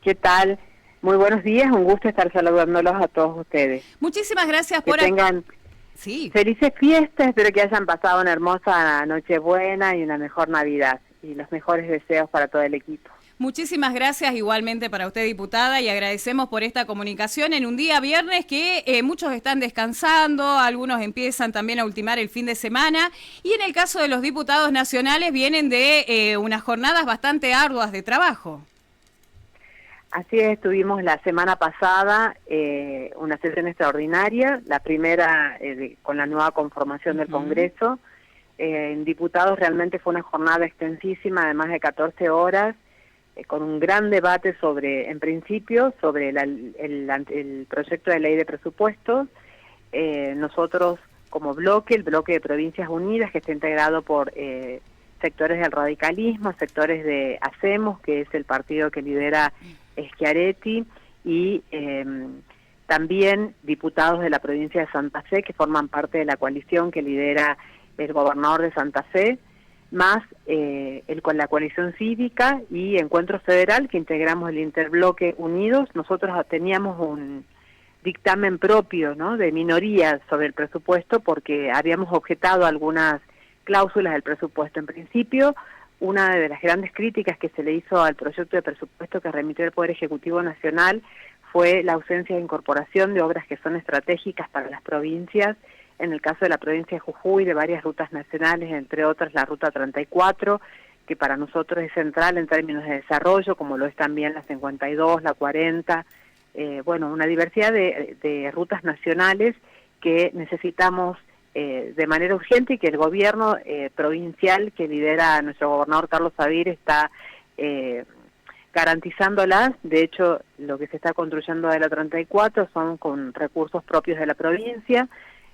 ¿Qué tal? Muy buenos días, un gusto estar saludándolos a todos ustedes. Muchísimas gracias Que por... tengan Sí, felices fiestas, espero que hayan pasado una hermosa Nochebuena y una mejor Navidad. Y los mejores deseos para todo el equipo. muchísimas gracias igualmente para usted, diputada, y agradecemos por esta comunicación en un día viernes que muchos están descansando, algunos empiezan también a ultimar el fin de semana, y en el caso de los diputados nacionales vienen de unas jornadas bastante arduas de trabajo. Así es, tuvimos la semana pasada una sesión extraordinaria, la primera con la nueva conformación del Congreso. En diputados realmente fue una jornada extensísima de más de 14 horas, con un gran debate sobre, en principio, sobre el proyecto de ley de presupuestos. Nosotros como bloque, el bloque de Provincias Unidas, que está integrado por sectores del radicalismo, sectores de Hacemos, que es el partido que lidera Schiaretti, y también diputados de la provincia de Santa Fe, que forman parte de la coalición que lidera el gobernador de Santa Fe, más con la coalición cívica y Encuentro Federal, que integramos el Interbloque Unidos. Nosotros teníamos un dictamen propio, ¿no?, de minoría sobre el presupuesto, porque habíamos objetado algunas cláusulas del presupuesto. En principio, una de las grandes críticas que se le hizo al proyecto de presupuesto que remitió el Poder Ejecutivo Nacional fue la ausencia de incorporación de obras que son estratégicas para las provincias, en el caso de la provincia de Jujuy, de varias rutas nacionales, entre otras la Ruta 34, que para nosotros es central en términos de desarrollo, como lo es también la 52, la 40, una diversidad de rutas nacionales que necesitamos de manera urgente, y que el gobierno provincial que lidera nuestro gobernador Carlos Sabier está garantizándolas. De hecho, lo que se está construyendo de la 34 son con recursos propios de la provincia.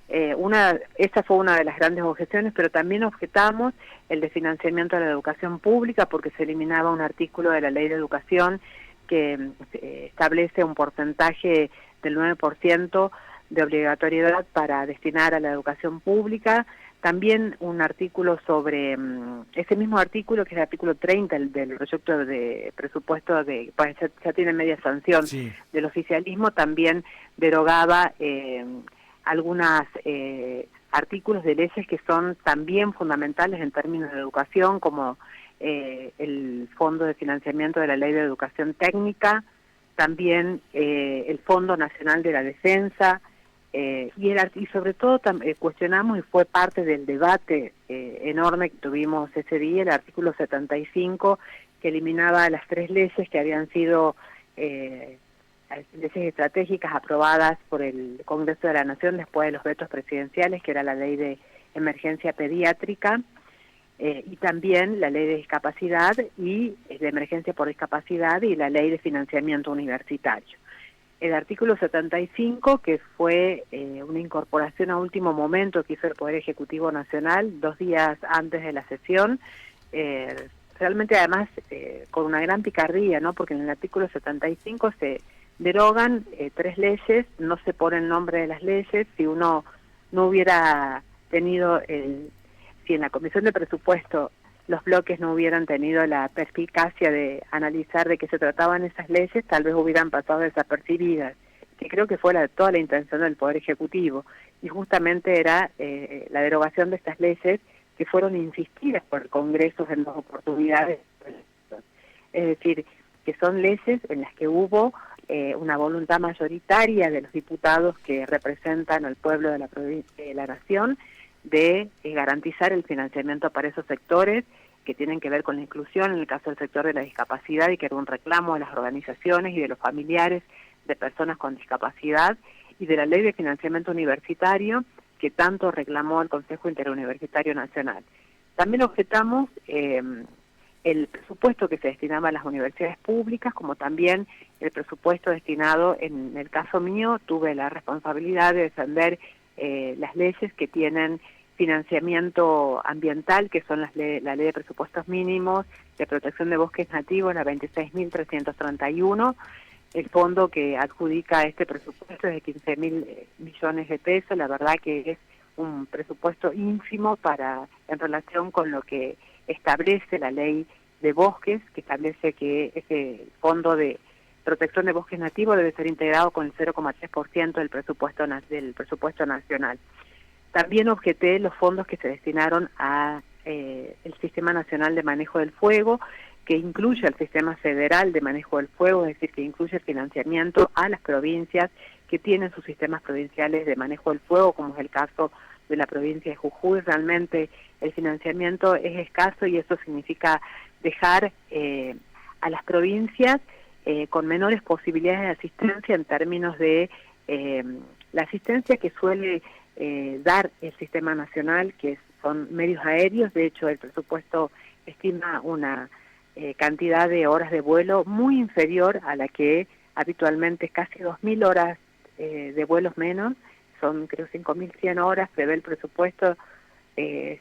Esa fue una de las grandes objeciones, pero también objetamos el de financiamiento de la educación pública, porque se eliminaba un artículo de la Ley de Educación que establece un porcentaje del 9% de obligatoriedad para destinar a la educación pública. También un artículo sobre, ese mismo artículo, que es el artículo 30 del proyecto de presupuesto, ya tiene media sanción Sí. del oficialismo, también derogaba algunos artículos de leyes que son también fundamentales en términos de educación, como el Fondo de Financiamiento de la Ley de Educación Técnica, también el Fondo Nacional de la Defensa, y sobre todo cuestionamos, y fue parte del debate enorme que tuvimos ese día, el artículo 75, que eliminaba las 3 leyes que habían sido leyes estratégicas aprobadas por el Congreso de la Nación después de los vetos presidenciales, que era la Ley de Emergencia Pediátrica, y también la Ley de Discapacidad y de Emergencia por Discapacidad, y la Ley de Financiamiento Universitario. El artículo 75, que fue una incorporación a último momento que hizo el Poder Ejecutivo Nacional 2 días antes de la sesión, realmente además con una gran picardía, ¿no?, porque en el artículo 75 se derogan 3 leyes, no se pone el nombre de las leyes. Si uno no hubiera tenido, si en la Comisión de Presupuesto los bloques no hubieran tenido la perspicacia de analizar de qué se trataban esas leyes, tal vez hubieran pasado desapercibidas, que creo que fue toda la intención del Poder Ejecutivo, y justamente era la derogación de estas leyes que fueron insistidas por el Congreso en dos oportunidades. Es decir, que son leyes en las que hubo una voluntad mayoritaria de los diputados que representan al pueblo de la nación, de garantizar el financiamiento para esos sectores que tienen que ver con la inclusión, en el caso del sector de la discapacidad, y que era un reclamo de las organizaciones y de los familiares de personas con discapacidad, y de la Ley de Financiamiento Universitario, que tanto reclamó el Consejo Interuniversitario Nacional. También objetamos el presupuesto que se destinaba a las universidades públicas, como también el presupuesto destinado, en el caso mío, tuve la responsabilidad de defender las leyes que tienen financiamiento ambiental, que son la Ley de Presupuestos Mínimos de Protección de Bosques Nativos, la 26.331, el fondo que adjudica este presupuesto es de 15.000 millones de pesos. La verdad que es un presupuesto ínfimo en relación con lo que establece la ley de bosques, que establece que ese fondo de protección de bosques nativos debe ser integrado con el 0,3% del presupuesto nacional. También objeté los fondos que se destinaron a el Sistema Nacional de Manejo del Fuego, que incluye al Sistema Federal de Manejo del Fuego, es decir, que incluye el financiamiento a las provincias que tienen sus sistemas provinciales de manejo del fuego, como es el caso de la provincia de Jujuy. Realmente el financiamiento es escaso y eso significa dejar a las provincias con menores posibilidades de asistencia en términos de la asistencia que suele dar el Sistema Nacional, que son medios aéreos. De hecho, el presupuesto estima una cantidad de horas de vuelo muy inferior a la que habitualmente, casi 2.000 horas de vuelos menos, son creo 5.100 horas, prevé el presupuesto, en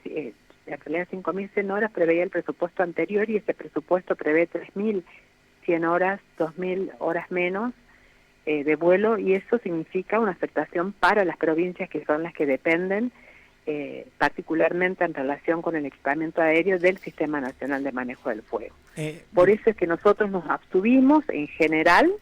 realidad 5.100 horas preveía el presupuesto anterior y ese presupuesto prevé 3.100 horas, 2.000 horas menos de vuelo, y eso significa una afectación para las provincias que son las que dependen particularmente en relación con el equipamiento aéreo del Sistema Nacional de Manejo del Fuego. Por eso es que nosotros nos abstuvimos, en general,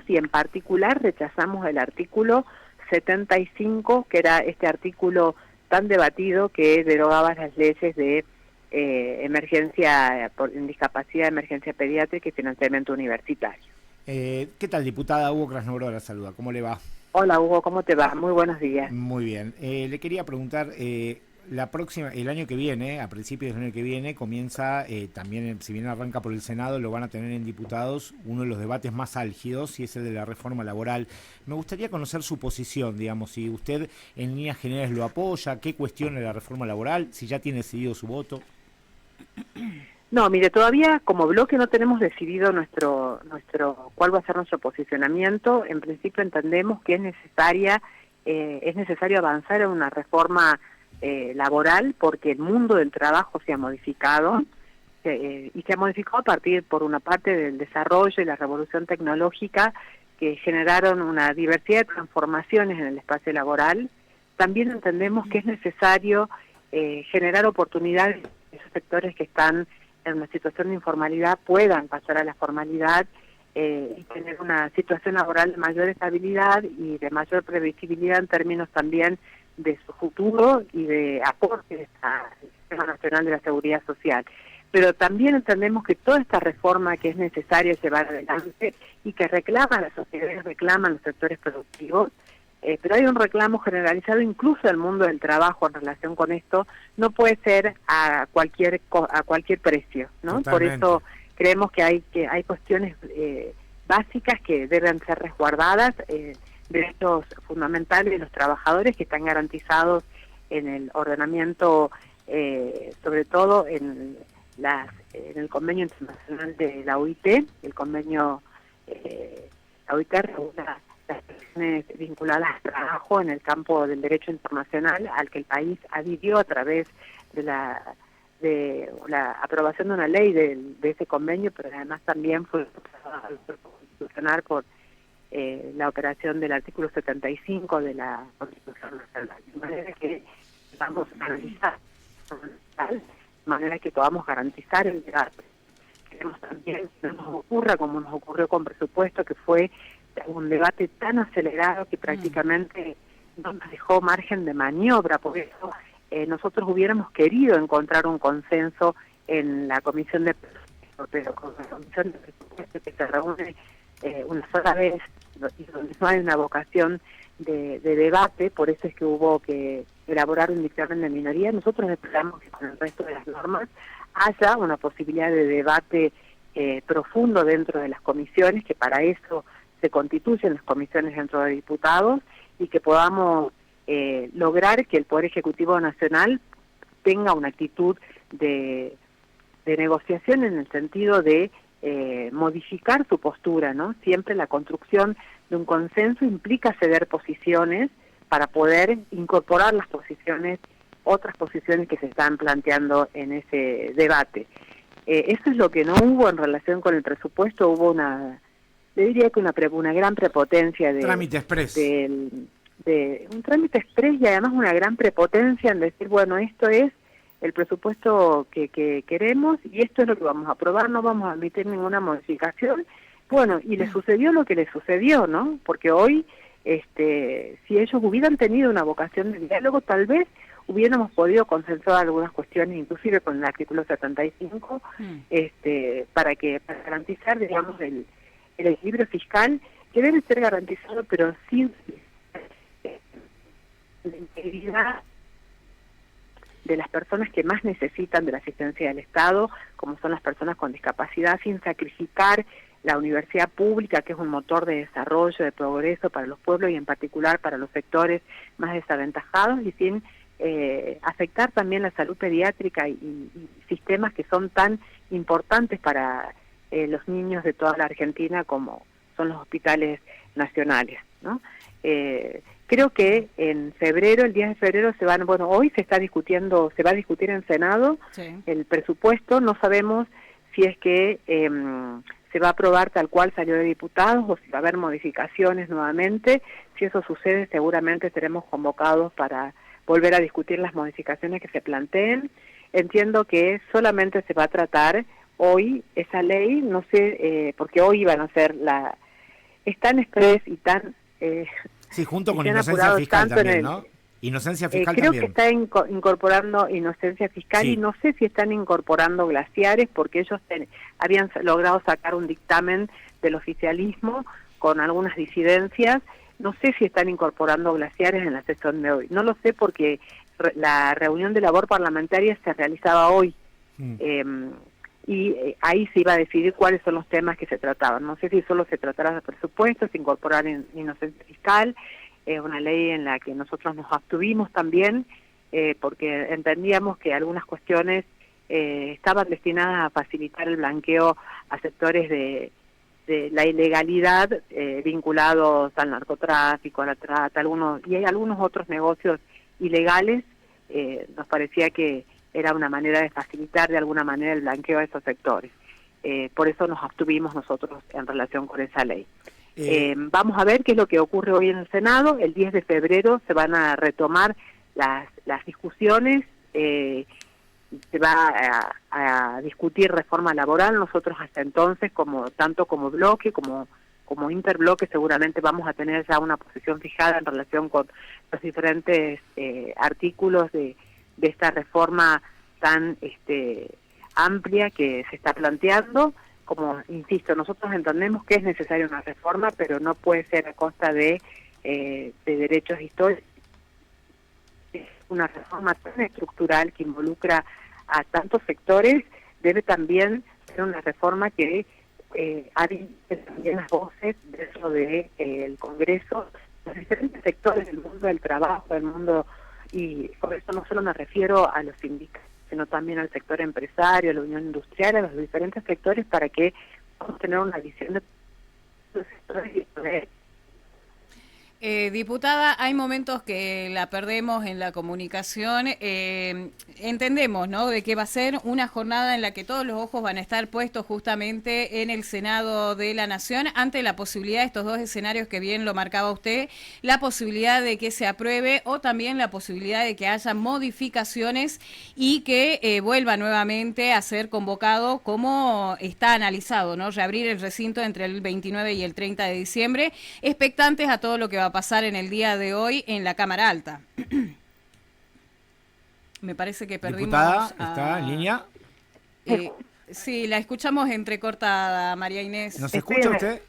y en particular rechazamos el artículo 75, que era este artículo tan debatido que derogaba las leyes de emergencia en discapacidad, emergencia pediátrica y financiamiento universitario. ¿Qué tal, diputada? Hugo Krasnogorov la saluda. ¿Cómo le va? Hola, Hugo, ¿cómo te va? Muy buenos días. Muy bien. Le quería preguntar, el año que viene, a principios del año que viene, comienza también, si bien arranca por el Senado, lo van a tener en diputados, uno de los debates más álgidos, y es el de la reforma laboral. Me gustaría conocer su posición, digamos, si usted en líneas generales lo apoya, qué cuestiona la reforma laboral, si ya tiene decidido su voto. No, mire, todavía como bloque no tenemos decidido cuál va a ser nuestro posicionamiento. En principio entendemos que es necesario avanzar en una reforma laboral, porque el mundo del trabajo se ha modificado y se ha modificado a partir, por una parte, del desarrollo y la revolución tecnológica que generaron una diversidad de transformaciones en el espacio laboral. También entendemos que es necesario generar oportunidades en esos sectores que están en una situación de informalidad puedan pasar a la formalidad y tener una situación laboral de mayor estabilidad y de mayor previsibilidad en términos también de su futuro y de aporte al Sistema Nacional de la Seguridad Social. Pero también entendemos que toda esta reforma que es necesaria llevar adelante y que reclama la sociedad, reclaman los sectores productivos, pero hay un reclamo generalizado incluso del mundo del trabajo en relación con esto, no puede ser a cualquier precio, ¿no? Totalmente. Por eso creemos que hay cuestiones básicas que deben ser resguardadas, derechos fundamentales de los trabajadores que están garantizados en el ordenamiento, sobre todo en el convenio internacional de la OIT. El convenio, la OIT regula las cuestiones vinculadas al trabajo en el campo del derecho internacional, al que el país adhirió a través de la aprobación de una ley de ese convenio, pero además también fue constitucional por la operación del artículo 75 de la Constitución Nacional. De manera que vamos a analizar, de manera que podamos garantizar el debate. Queremos también que no nos ocurra como nos ocurrió con presupuesto, que fue un debate tan acelerado que prácticamente no nos dejó margen de maniobra. Por eso nosotros hubiéramos querido encontrar un consenso en la comisión de presupuesto, pero con la comisión de presupuesto que se reúne una sola vez y donde no hay una vocación de debate, por eso es que hubo que elaborar un dictamen de minoría. Nosotros esperamos que con el resto de las normas haya una posibilidad de debate profundo dentro de las comisiones, que para eso se constituyen las comisiones dentro de diputados, y que podamos lograr que el Poder Ejecutivo Nacional tenga una actitud de negociación en el sentido de modificar su postura, ¿no? Siempre la construcción de un consenso implica ceder posiciones para poder incorporar las posiciones, otras posiciones que se están planteando en ese debate. Eso es lo que no hubo en relación con el presupuesto. Hubo le diría que una gran prepotencia trámite express. De un trámite express, y además una gran prepotencia en decir, bueno, esto es el presupuesto que queremos y esto es lo que vamos a aprobar, no vamos a admitir ninguna modificación. Bueno, y les sucedió lo que les sucedió, ¿no? Porque hoy, si ellos hubieran tenido una vocación de diálogo, tal vez hubiéramos podido consensuar algunas cuestiones, inclusive con el artículo 75, para garantizar, digamos, el equilibrio fiscal, que debe ser garantizado, pero sin la integridad de las personas que más necesitan de la asistencia del Estado, como son las personas con discapacidad, sin sacrificar la universidad pública, que es un motor de desarrollo, de progreso para los pueblos y en particular para los sectores más desaventajados, y sin afectar también la salud pediátrica y sistemas que son tan importantes para los niños de toda la Argentina como son los hospitales nacionales, ¿no? Creo que en febrero, el 10 de febrero, hoy se va a discutir en Senado el presupuesto. No sabemos si es que se va a aprobar tal cual salió de diputados o si va a haber modificaciones nuevamente. Si eso sucede, seguramente seremos convocados para volver a discutir las modificaciones que se planteen. Entiendo que solamente se va a tratar hoy esa ley, no sé, porque hoy iban a hacer es tan express y tan... sí, junto con inocencia fiscal también, ¿no? Inocencia fiscal creo también. que está incorporando inocencia fiscal, sí. Y no sé si están incorporando glaciares, porque ellos habían logrado sacar un dictamen del oficialismo con algunas disidencias. No sé si están incorporando glaciares en la sesión de hoy. No lo sé porque la reunión de labor parlamentaria se realizaba hoy. Y ahí se iba a decidir cuáles son los temas que se trataban. No sé si solo se tratará de presupuestos, incorporar inocencia fiscal, una ley en la que nosotros nos abstuvimos también, porque entendíamos que algunas cuestiones estaban destinadas a facilitar el blanqueo a sectores de la ilegalidad vinculados al narcotráfico, a la trata, y hay algunos otros negocios ilegales. Nos parecía que era una manera de facilitar de alguna manera el blanqueo a esos sectores. Por eso nos abstuvimos nosotros en relación con esa ley. Vamos a ver qué es lo que ocurre hoy en el Senado. El 10 de febrero se van a retomar las discusiones, se va a discutir reforma laboral. Nosotros hasta entonces, tanto como bloque como interbloque, seguramente vamos a tener ya una posición fijada en relación con los diferentes artículos de esta reforma tan amplia que se está planteando. Como insisto, nosotros entendemos que es necesaria una reforma, pero no puede ser a costa de derechos históricos. Es una reforma tan estructural que involucra a tantos sectores, debe también ser una reforma que habilite también las voces dentro del Congreso, los diferentes sectores del mundo del trabajo, del mundo. Y por eso no solo me refiero a los sindicatos, sino también al sector empresario, a la unión industrial, a los diferentes sectores, para que podamos tener una visión de los sectores y poder. Diputada, hay momentos que la perdemos en la comunicación. Entendemos, ¿no?, de que va a ser una jornada en la que todos los ojos van a estar puestos justamente en el Senado de la Nación ante la posibilidad de estos dos escenarios que bien lo marcaba usted, la posibilidad de que se apruebe o también la posibilidad de que haya modificaciones y que vuelva nuevamente a ser convocado como está analizado, ¿no?, reabrir el recinto entre el 29 y el 30 de diciembre, expectantes a todo lo que va a pasar en el día de hoy en la Cámara Alta. Me parece que perdimos... Diputada, ¿está en línea? Sí, la escuchamos entrecortada, María Inés. ¿Nos escucha usted?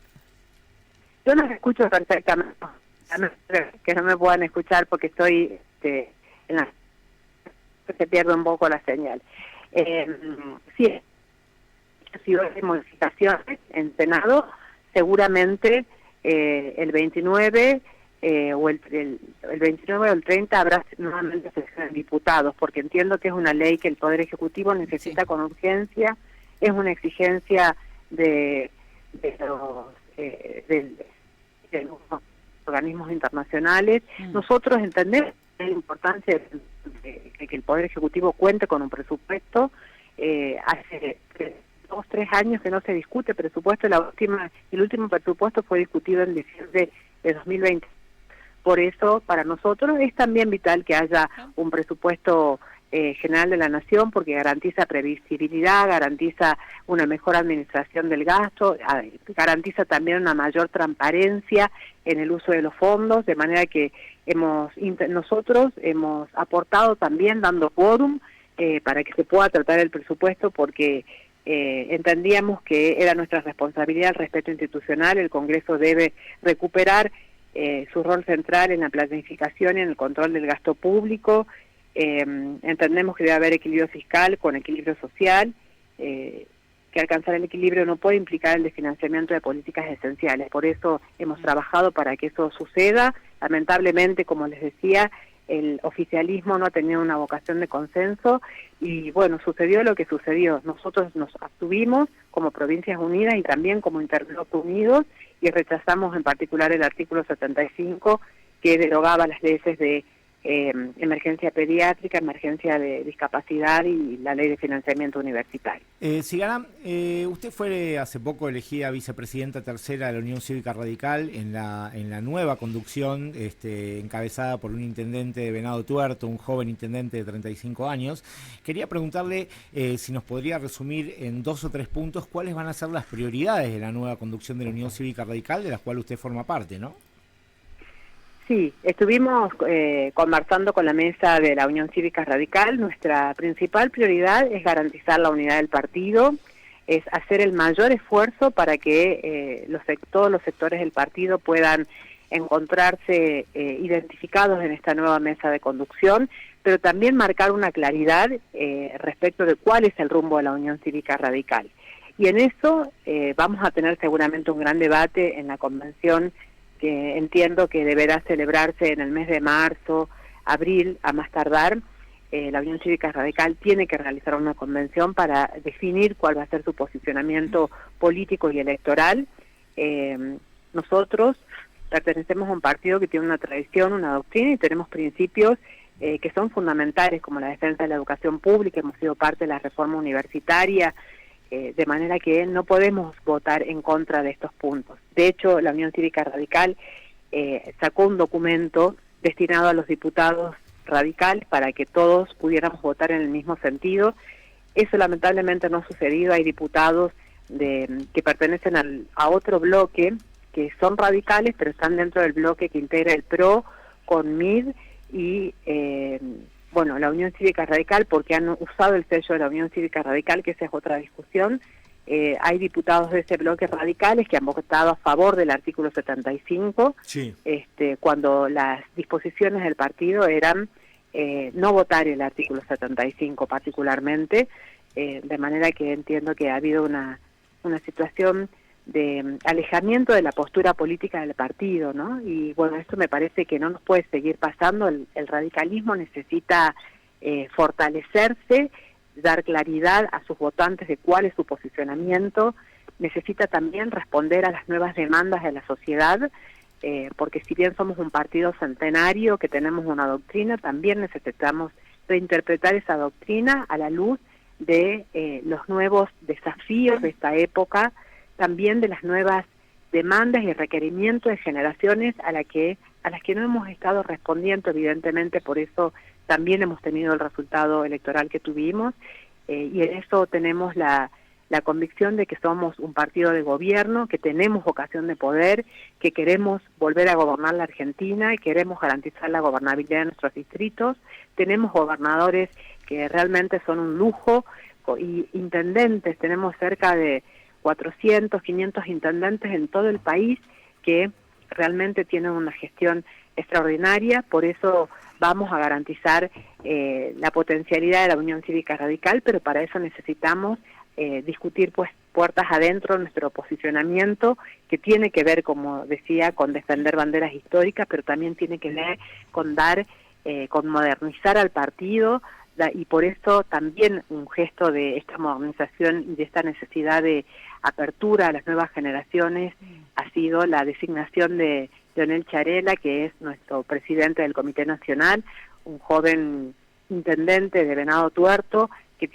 Yo los escucho perfectamente. Que no me puedan escuchar porque estoy se pierde un poco la señal. Sí, si hay modificaciones en Senado, seguramente el 29 o el 29 o el 30 habrá nuevamente sesión de diputados, porque entiendo que es una ley que el Poder Ejecutivo necesita con urgencia, es una exigencia de los organismos internacionales. Nosotros entendemos la importancia de que el Poder Ejecutivo cuente con un presupuesto. Hace 2 o 3 años que no se discute presupuesto, el último presupuesto fue discutido en diciembre de 2020. Por eso, para nosotros es también vital que haya un presupuesto General de la Nación, porque garantiza previsibilidad, garantiza una mejor administración del gasto, garantiza también una mayor transparencia en el uso de los fondos, de manera que nosotros hemos aportado también dando quórum para que se pueda tratar el presupuesto, porque entendíamos que era nuestra responsabilidad el respeto institucional. El Congreso debe recuperar su rol central en la planificación y en el control del gasto público. Entendemos que debe haber equilibrio fiscal con equilibrio social, que alcanzar el equilibrio no puede implicar el desfinanciamiento de políticas esenciales. Por eso hemos trabajado para que eso suceda. Lamentablemente, como les decía, el oficialismo no ha tenido una vocación de consenso y bueno, sucedió lo que sucedió. Nosotros nos abstuvimos como Provincias Unidas y también como Interbloque Unidos y rechazamos en particular el artículo 75 que derogaba las leyes de emergencia pediátrica, emergencia de discapacidad y la ley de financiamiento universitario. Cigana, usted fue hace poco elegida vicepresidenta tercera de la Unión Cívica Radical en la nueva conducción encabezada por un intendente de Venado Tuerto, un joven intendente de 35 años. Quería preguntarle si nos podría resumir en 2 o 3 puntos cuáles van a ser las prioridades de la nueva conducción de la Unión Cívica Radical, de la cual usted forma parte, ¿no? Sí, estuvimos conversando con la mesa de la Unión Cívica Radical. Nuestra principal prioridad es garantizar la unidad del partido, es hacer el mayor esfuerzo para que todos los sectores del partido puedan encontrarse identificados en esta nueva mesa de conducción, pero también marcar una claridad respecto de cuál es el rumbo de la Unión Cívica Radical. Y en eso vamos a tener seguramente un gran debate en la convención, que entiendo que deberá celebrarse en el mes de marzo, abril, a más tardar. La Unión Cívica Radical tiene que realizar una convención para definir cuál va a ser su posicionamiento político y electoral. Nosotros pertenecemos a un partido que tiene una tradición, una doctrina y tenemos principios que son fundamentales, como la defensa de la educación pública. Hemos sido parte de la reforma universitaria, de manera que no podemos votar en contra de estos puntos. De hecho, la Unión Cívica Radical sacó un documento destinado a los diputados radicales para que todos pudiéramos votar en el mismo sentido. Eso lamentablemente no ha sucedido. Hay diputados que pertenecen a otro bloque, que son radicales, pero están dentro del bloque que integra el PRO con MID y la Unión Cívica Radical, porque han usado el sello de la Unión Cívica Radical, que esa es otra discusión. Hay diputados de ese bloque radicales que han votado a favor del artículo 75, sí. Cuando las disposiciones del partido eran no votar el artículo 75 particularmente, de manera que entiendo que ha habido una situación de alejamiento de la postura política del partido, ¿no? Y bueno, esto me parece que no nos puede seguir pasando. El radicalismo necesita fortalecerse, dar claridad a sus votantes de cuál es su posicionamiento, necesita también responder a las nuevas demandas de la sociedad, porque si bien somos un partido centenario que tenemos una doctrina, también necesitamos reinterpretar esa doctrina a la luz de los nuevos desafíos de esta época, también de las nuevas demandas y requerimientos de generaciones a las que no hemos estado respondiendo, evidentemente. Por eso también hemos tenido el resultado electoral que tuvimos, y en eso tenemos la convicción de que somos un partido de gobierno, que tenemos vocación de poder, que queremos volver a gobernar la Argentina y queremos garantizar la gobernabilidad de nuestros distritos. Tenemos gobernadores que realmente son un lujo, y intendentes, tenemos cerca de 400, 500 intendentes en todo el país que realmente tienen una gestión extraordinaria. Por eso vamos a garantizar la potencialidad de la Unión Cívica Radical, pero para eso necesitamos discutir pues puertas adentro nuestro posicionamiento, que tiene que ver, como decía, con defender banderas históricas, pero también tiene que ver con con modernizar al partido, y por eso también un gesto de esta modernización y de esta necesidad de apertura a las nuevas generaciones ha sido la designación de Leonel Charela, que es nuestro presidente del Comité Nacional, un joven intendente de Venado Tuerto, que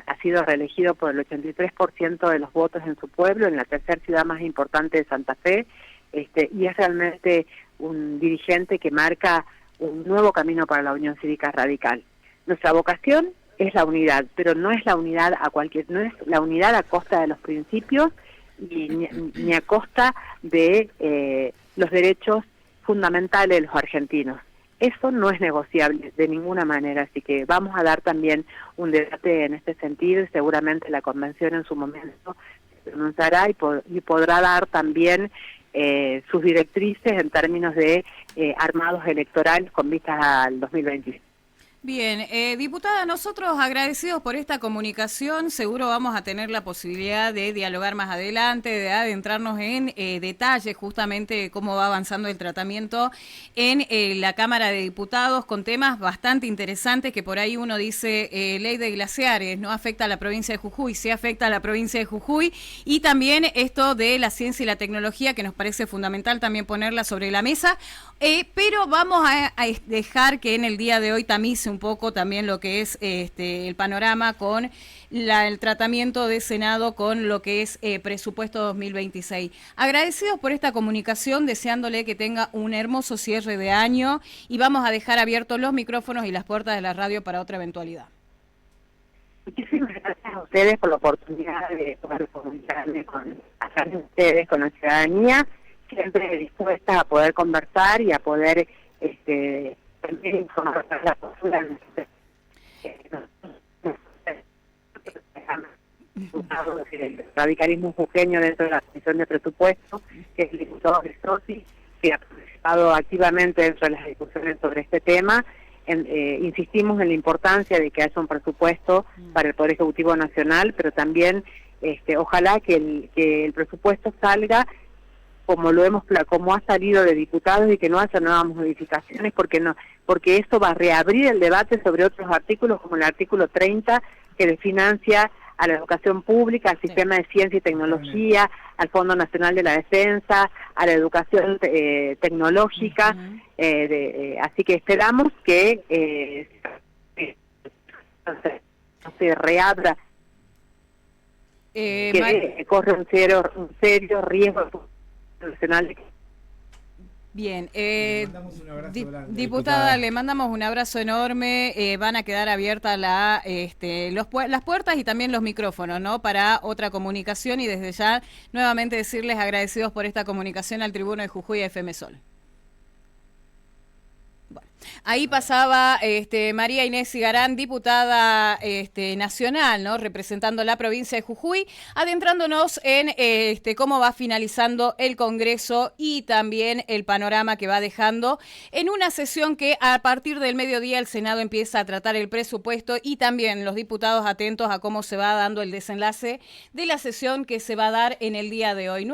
ha sido reelegido por el 83% de los votos en su pueblo, en la tercera ciudad más importante de Santa Fe, y es realmente un dirigente que marca un nuevo camino para la Unión Cívica Radical. Nuestra vocación es la unidad, pero no es la unidad no es la unidad a costa de los principios ni a costa de los derechos fundamentales de los argentinos. Eso no es negociable de ninguna manera, así que vamos a dar también un debate en este sentido y seguramente la convención en su momento se pronunciará y podrá dar también sus directrices en términos de armados electorales con vistas al 2026. Bien, diputada, nosotros agradecidos por esta comunicación, seguro vamos a tener la posibilidad de dialogar más adelante, de adentrarnos en detalles justamente de cómo va avanzando el tratamiento en la Cámara de Diputados con temas bastante interesantes que por ahí uno dice ley de glaciares, no afecta a la provincia de Jujuy, sí afecta a la provincia de Jujuy y también esto de la ciencia y la tecnología que nos parece fundamental también ponerla sobre la mesa, pero vamos a dejar que en el día de hoy tamice un poco también lo que es el panorama con el tratamiento de Senado con lo que es presupuesto 2026. Agradecidos por esta comunicación, deseándole que tenga un hermoso cierre de año y vamos a dejar abiertos los micrófonos y las puertas de la radio para otra eventualidad. Muchísimas gracias a ustedes por la oportunidad de poder comunicarme con ustedes, con la ciudadanía, siempre dispuesta a poder conversar y a poder también informar la postura del radicalismo jujeño dentro de la Comisión de Presupuesto, que es el diputado Grisosi, que ha participado activamente dentro de las discusiones sobre este tema. Insistimos en la importancia de que haya un presupuesto para el Poder Ejecutivo Nacional, pero también ojalá que el presupuesto salga como ha salido de diputados y que no haya nuevas modificaciones porque eso va a reabrir el debate sobre otros artículos como el artículo 30 que financia a la educación pública, al sistema de ciencia y tecnología, al Fondo Nacional de la Defensa, a la educación tecnológica, así que esperamos que se reabra, que corre un serio riesgo nacional. Bien, diputada, le mandamos un abrazo enorme, van a quedar abiertas las puertas y también los micrófonos, ¿no? Para otra comunicación y desde ya nuevamente decirles agradecidos por esta comunicación al Tribuno de Jujuy y FM Sol. Bueno, ahí pasaba María Inés Cigarán, diputada nacional, ¿no? Representando la provincia de Jujuy, adentrándonos en cómo va finalizando el Congreso y también el panorama que va dejando en una sesión que a partir del mediodía el Senado empieza a tratar el presupuesto y también los diputados atentos a cómo se va dando el desenlace de la sesión que se va a dar en el día de hoy.